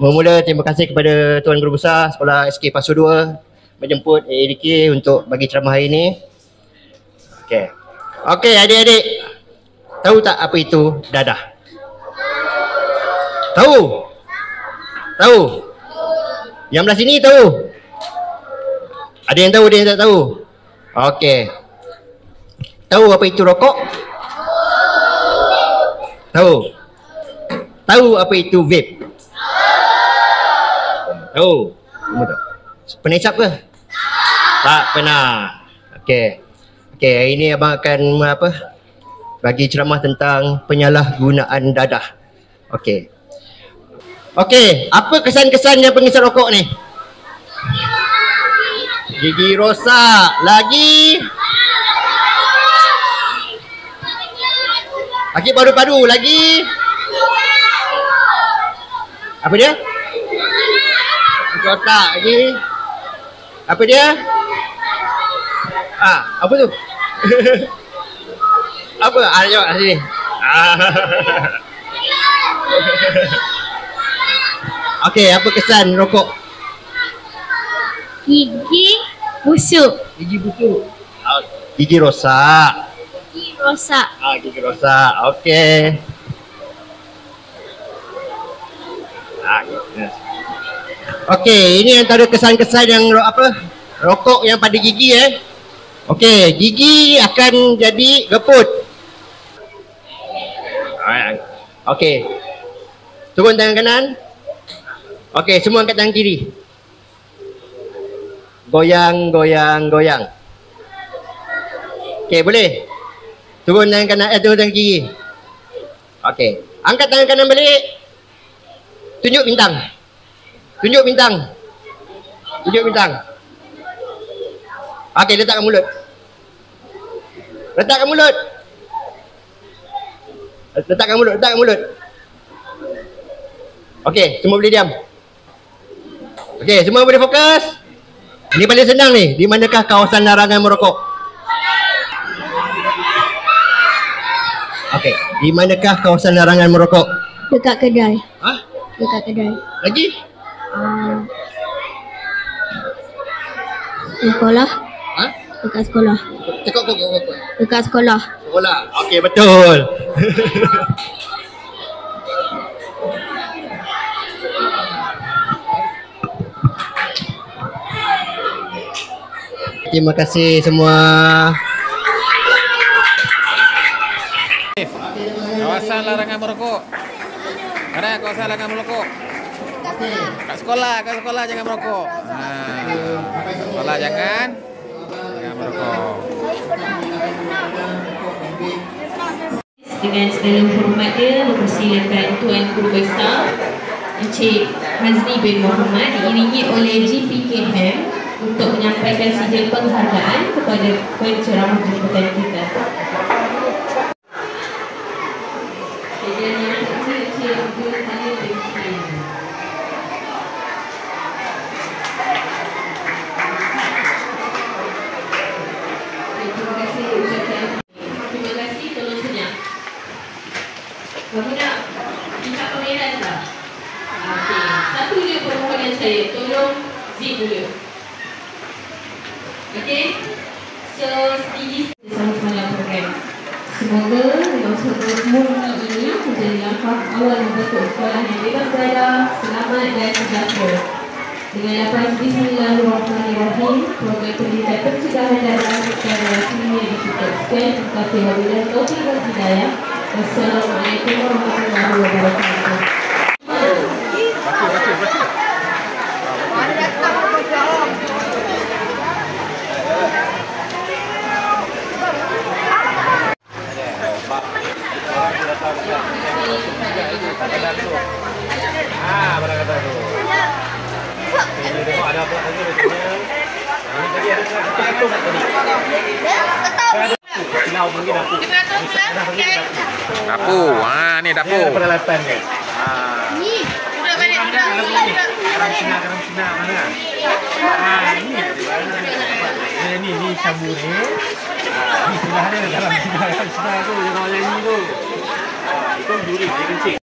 Mula-mula terima kasih kepada Tuan Guru Besar Sekolah SK Pasu 2 menjemput ADK untuk bagi ceramah hari ini. Okey, adik-adik, tahu tak apa itu dadah? Tahu? Tahu? Yang belah sini tahu? Ada yang tahu, ada yang tak tahu? Okey. Tahu apa itu rokok? Tahu? Tahu apa itu vape? Tahu? Pernah hisap ke? Tak pernah. Okey. Okey, hari ini abang akan bagi ceramah tentang penyalahgunaan dadah. Okey. Okey, apa kesan-kesan yang pengisap rokok ni? Gigi rosak. Lagi? Sakit paru-paru. Lagi? Apa dia? Otak lagi. Apa dia? Apa tu? Apa? Jawab sini. Okey, apa kesan rokok? Gigi busuk. Gigi busuk. Gigi rosak. Gigi rosak. Gigi rosak. Okey. Okey, ini antara kesan-kesan yang rokok yang pada gigi Okey, gigi akan jadi geput. Okey. Turun tangan kanan. Okey, semua angkat tangan kiri. Goyang, goyang, goyang. Okey, boleh? Turun tangan kanan, turun tangan kiri. Okey. Angkat tangan kanan balik. Tunjuk bintang. Tunjuk bintang. Tunjuk bintang. Okey, letakkan mulut. Letakkan mulut. Letakkan mulut, letakkan mulut. Okey, semua boleh diam. Okey, semua boleh fokus. Ini paling senang ni. Di manakah kawasan larangan merokok? Okey, di manakah kawasan larangan merokok? Dekat kedai. Dekat kedai. Lagi? Sekolah. Dekat sekolah. Cakap kau. Dekat sekolah. Sekolah. Okey, betul. Terima kasih semua. Kawasan larangan merokok. Ada kawasan larangan merokok. Kat sekolah jangan merokok. Sekolah jangan merokok. Dengan segala hormat dia, mempersilakan Tuan Guru Besar Encik Hazli bin Muhammad diiringi oleh GPKM untuk menyampaikan sijil penghargaan kepada penceramah jemputan kita. Dan yang ketiga, Encik Abdul Halim bin Hussein. Terima kasih ucapkan. Terima kasih, tolong senyap. Kamu nak minta pameran tak? Okey, satu je permohonan saya, tolong zip dulu. Okey, so sedikit sama-sama dalam program. Semoga dengan usaha murni ini menjadi langkah awal membentuk sekolah yang bebas dadah, selamat dan sejahtera. Dengan lapan Bismillahirrahmanirrahim, program pendidikan pencegahan dadah secara rasminya ditutup. Sekian, terima kasih. Wabillahi taufiq wal hidayah. Wassalamualaikum warahmatullahi wabarakatuh. Pada kata tu. Ini tengok ada apa lagi betulnya. Ini tadi ada satu tadi. Silau mungkin dapur. Dapur. Ni dapur. Pada 8 kan. Ni. Sudah balik sudah. Garam Cina mana? Ni sabu ni. Ni sudah ada dalam Cina tu. Jangan macam ni tu. Itu juri dia kencing.